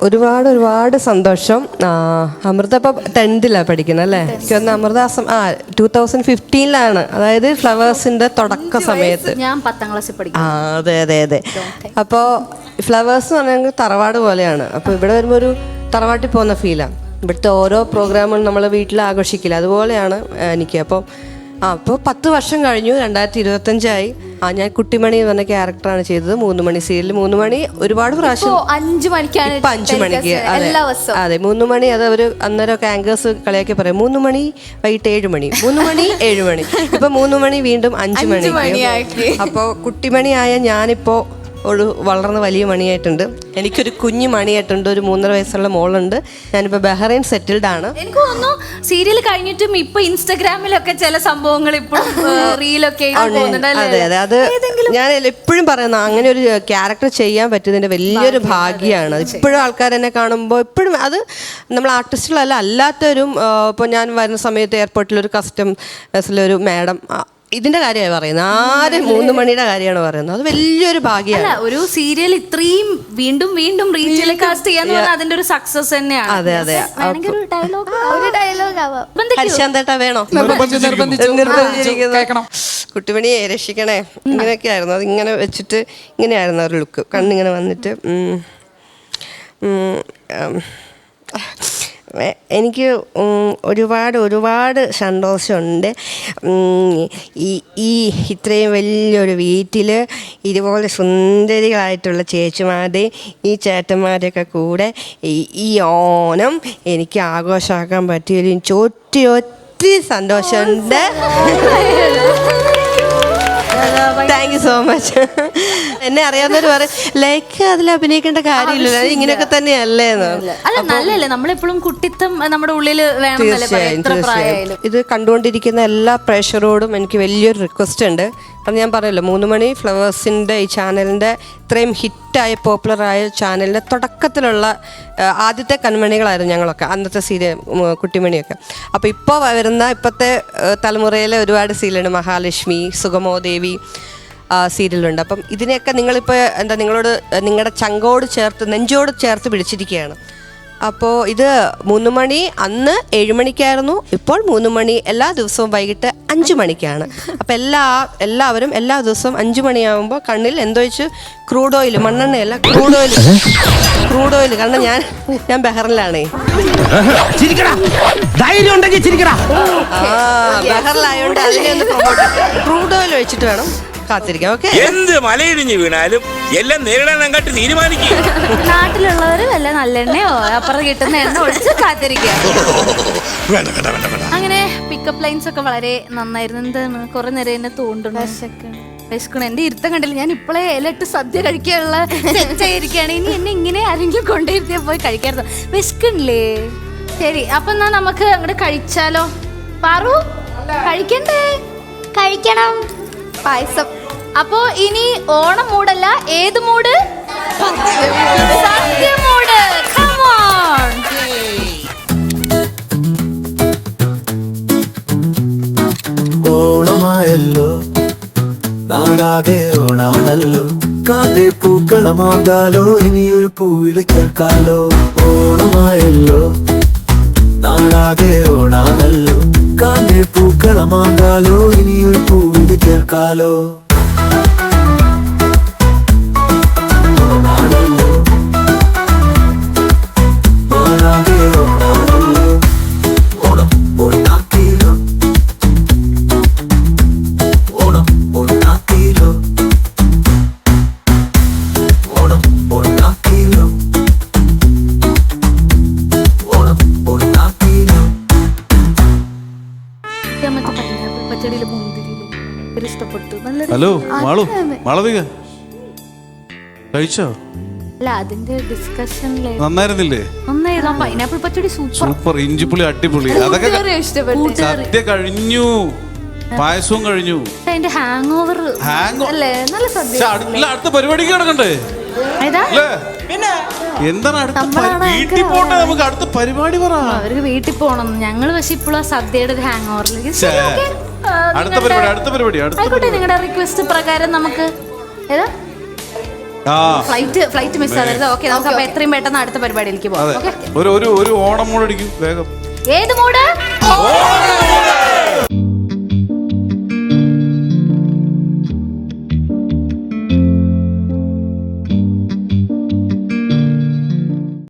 ഒരുപാട് സന്തോഷം. അമൃത ഇപ്പം 10th പഠിക്കുന്നത് അല്ലേ? എനിക്ക് തോന്നുന്നു അമൃത 2015 അതായത് ഫ്ലവേഴ്സിന്റെ തുടക്ക സമയത്ത്. ഞാൻ 10th ക്ലാസ്സിൽ പഠിക്കും. അതെ. അപ്പോൾ ഫ്ലവേഴ്സ് എന്ന് പറഞ്ഞാൽ തറവാട് പോലെയാണ്. അപ്പോൾ ഇവിടെ വരുമ്പോൾ ഒരു തറവാട്ടിൽ പോകുന്ന ഫീലാണ്. ഇവിടുത്തെ ഓരോ പ്രോഗ്രാമും നമ്മൾ വീട്ടിൽ ആഘോഷിക്കില്ല, അതുപോലെയാണ് എനിക്ക്. അപ്പോൾ 10 വർഷം കഴിഞ്ഞു, 2025 ഞാൻ കുട്ടിമണി എന്ന് പറഞ്ഞ ക്യാരക്ടറാണ് ചെയ്തത്. 3 മണി സീരിയൽ. 3 മണി ഒരുപാട് പ്രാവശ്യം 5 മണിക്കാണ്. 5 മണിക്ക് അതെ 3 മണി. അത് അവർ അന്നേരമൊക്കെ ആങ്കേഴ്സ് കളിയാക്കി പറയും 3 മണി വൈകിട്ട് 7 മണി, 3 മണി 7 മണി. ഇപ്പൊ 3 മണി വീണ്ടും 5 മണിക്ക്. അപ്പോൾ കുട്ടിമണിയായ ഞാനിപ്പോ ഒരു വളർന്ന് വലിയ മണിയായിട്ടുണ്ട്. എനിക്കൊരു കുഞ്ഞു മണിയായിട്ടുണ്ട്. ഒരു 3.5 വയസ്സുള്ള മോളുണ്ട്. ഞാനിപ്പോൾ ബഹ്റൈൻ സെറ്റിൽഡ് ആണ്. എനിക്ക് തോന്നുന്നു സീരിയൽ കഴിഞ്ഞിട്ടും ഇപ്പൊ ഇൻസ്റ്റഗ്രാമിലൊക്കെ ചില സംഭവങ്ങൾ ഇപ്പോൾ റീലൊക്കെ അതെ. അത് ഞാൻ എപ്പോഴും പറയുന്ന അങ്ങനെ ഒരു ക്യാരക്ടർ ചെയ്യാൻ പറ്റിയതിന്റെ വലിയൊരു ഭാഗ്യമാണ്. ഇപ്പോഴും ആൾക്കാർ എന്നെ കാണുമ്പോൾ എപ്പോഴും അത് നമ്മൾ ആർട്ടിസ്റ്റുകളല്ല അല്ലാത്തവരും. ഇപ്പോൾ ഞാൻ വരുന്ന സമയത്ത് എയർപോർട്ടിലൊരു കസ്റ്റംസിലൊരു മാഡം ഇതിന്റെ കാര്യമാണ് പറയുന്നത്. 3 മണിയുടെ കാര്യമാണ് പറയുന്നത്. അത് വലിയൊരു ഭാഗ്യമാണ്. ഒരു സീരിയൽ ഇത്രയും വീണ്ടും റീച്ചിൽ കാസ്റ്റ് ചെയ്യാന്ന് പറഞ്ഞാൽ അതിന്റെ ഒരു സക്സസ് തന്നെയാണ്. അതെ. ഹരിശാന്തേട്ടാ വേണോ? കുട്ടിമണിയെ രക്ഷിക്കണേ. ഇങ്ങനെയൊക്കെ ആയിരുന്നു. അത് ഇങ്ങനെ വെച്ചിട്ട് ഇങ്ങനെയായിരുന്നു ഒരു ലുക്ക്. കണ്ണിങ്ങനെ വന്നിട്ട് എനിക്ക് ഒരുപാട് സന്തോഷമുണ്ട്. ഈ ഇത്രയും വലിയൊരു വീട്ടിൽ ഇതുപോലെ സുന്ദരികളായിട്ടുള്ള ചേച്ചിമാരുടെയും ഈ ചേട്ടന്മാരെയൊക്കെ കൂടെ ഈ ഓണം എനിക്ക് ആഘോഷമാക്കാൻ പറ്റിയതിൽ എനിക്ക് ഒത്തിരി സന്തോഷമുണ്ട്. Thank you so much. എന്നെ അറിയാവുന്നവർ പറയും ലൈക്ക് അതിൽ അഭിനയിക്കേണ്ട കാര്യമില്ലല്ലോ, ഇങ്ങനെയൊക്കെ തന്നെയല്ലേന്ന്. അല്ല നല്ലല്ലേ, നമ്മളെപ്പോഴും കുട്ടിത്തം നമ്മുടെ ഉള്ളിൽ വേണം. തീർച്ചയായും. ഇത് കണ്ടുകൊണ്ടിരിക്കുന്ന എല്ലാ പ്രേക്ഷകരോടും എനിക്ക് വലിയൊരു റിക്വസ്റ്റ് ഉണ്ട്. അത് ഞാൻ പറയല്ലോ 3 മണി ഫ്ലവേഴ്സിൻ്റെ ഈ ചാനലിൻ്റെ ഇത്രയും ഹിറ്റായ പോപ്പുലറായ ചാനലിൻ്റെ തുടക്കത്തിലുള്ള ആദ്യത്തെ കൺമണികളായിരുന്നു ഞങ്ങളൊക്കെ, അന്നത്തെ സീരിയൽ കുട്ടിമണിയൊക്കെ. അപ്പോൾ ഇപ്പോൾ വരുന്ന ഇപ്പോഴത്തെ തലമുറയിലെ ഒരുപാട് സീരിയലുണ്ട്. മഹാലക്ഷ്മി, സുഗമോദേവി സീരിയലുണ്ട്. അപ്പം ഇതിനെയൊക്കെ നിങ്ങളിപ്പോൾ നിങ്ങളോട് നിങ്ങളുടെ ചങ്കോട് ചേർത്ത് നെഞ്ചോട് ചേർത്ത് പിടിച്ചിരിക്കുകയാണ്. അപ്പോൾ ഇത് 3 മണി അന്ന് 7 മണിക്കായിരുന്നു. ഇപ്പോൾ 3 മണി എല്ലാ ദിവസവും വൈകിട്ട് 5 മണിക്കാണ്. അപ്പോൾ എല്ലാവരും എല്ലാ ദിവസവും 5 മണിയാകുമ്പോൾ കണ്ണിൽ എന്തോ വെച്ച് ക്രൂഡ് ഓയിൽ, മണ്ണെണ്ണയല്ല ക്രൂഡ് ഓയിൽ. കാരണം ഞാൻ ബഹറിലാണേ. ബഹറിലായോണ്ട് അതിനെ ഒന്ന് പ്രൊമോട്ട് ക്രൂഡ് ഓയിൽ വെച്ചിട്ട് വേണം കാത്തിരിക്കാം. ഓക്കെ, എന്ത് മലയിടിഞ്ഞ് വീണാലും എല്ലാം നേരിടാൻ അങ്ങോട്ട് തീരുമാനിക്കും. നാട്ടിലുള്ളവര് വല്ല നല്ലെണ്ണയോ അപ്പുറം കിട്ടുന്ന എണ്ണ ഒഴിച്ച് കാത്തിരിക്കുക. അങ്ങനെ പിക്കപ്പ് ലൈൻസ് ഒക്കെ വളരെ നന്നായിരുന്നു. എന്താണ് കുറെ നേരം എന്നെ തോണ്ടുന്നു, വിശക്കണം. എന്റെ ഇരുത്തം കണ്ടില്ല. ഞാൻ ഇപ്പോഴേ ഇലട്ട് സദ്യ കഴിക്കാനുള്ള സെറ്റായിരിക്കുകയാണ്. ഇനി എന്നെ ഇങ്ങനെ ആരെങ്കിലും കൊണ്ടുവരുത്തിയാൽ പോയി കഴിക്കാറുണ്ട്. വിശക്കണില്ലേ? ശരി, അപ്പൊ എന്നാ നമുക്ക് അങ്ങോട്ട് കഴിച്ചാലോ? പാറു കഴിക്കണ്ടേ? കഴിക്കണം പായസം. അപ്പോ ഇനി ഓണം മൂടല്ല, ഏത് മൂട്? സദ്യ മൂട്. Come on. ഓണമായല്ലോ, നാടാകെ ഓണമാണല്ലോ, കാതെ പൂക്കളമാകാലോ, ഇനിയൊരു പൂവിൽ കേൾക്കാലോ. ഓണമായല്ലോ, നാടാകെ ഓണാണല്ലോ, കാതെ പൂക്കളമാകാലോ, ഇനിയൊരു പൂവിൽ കേൾക്കാലോ. ഹലോ മാളവിക, കഴിച്ചോ? അല്ല, അതിന്റെ ഡിസ്കഷൻ നന്നായിരുന്നില്ലേ? പൈനാപ്പിൾ പച്ചടി സൂപ്പർ, ഇഞ്ചിപ്പുളി അടിപൊളി. അതൊക്കെ സദ്യ കഴിഞ്ഞു, പായസവും കഴിഞ്ഞു. അതിന്റെ ഹാങ് ഓവർ അല്ലേ? നല്ല സദ്യ. അടുത്ത പരിപാടിക്ക് കിടക്കണ്ടേ? എന്താണ് വീട്ടിൽ പോട്ടെ, നമുക്ക് അടുത്ത പരിപാടി പറ. അവർക്ക് വീട്ടിൽ പോണം. ഞങ്ങള് പക്ഷെ ഇപ്പോഴും സദ്യയുടെ ഒരു ഹാങ് ഓവറിലേക്ക്. അടുത്ത പരിപാടി ആയിക്കോട്ടെ, നിങ്ങളുടെ റിക്വസ്റ്റ് പ്രകാരം നമുക്ക് ഫ്ലൈറ്റ് മിസ് ആവരുത്. ഓക്കെ, നമുക്ക് അപ്പൊ എത്രയും പെട്ടെന്ന് അടുത്ത പരിപാടിയിലേക്ക് പോകാം. ഒരു ഓണം മൂടടിക്കും വേഗം. ഏത് മൂട്?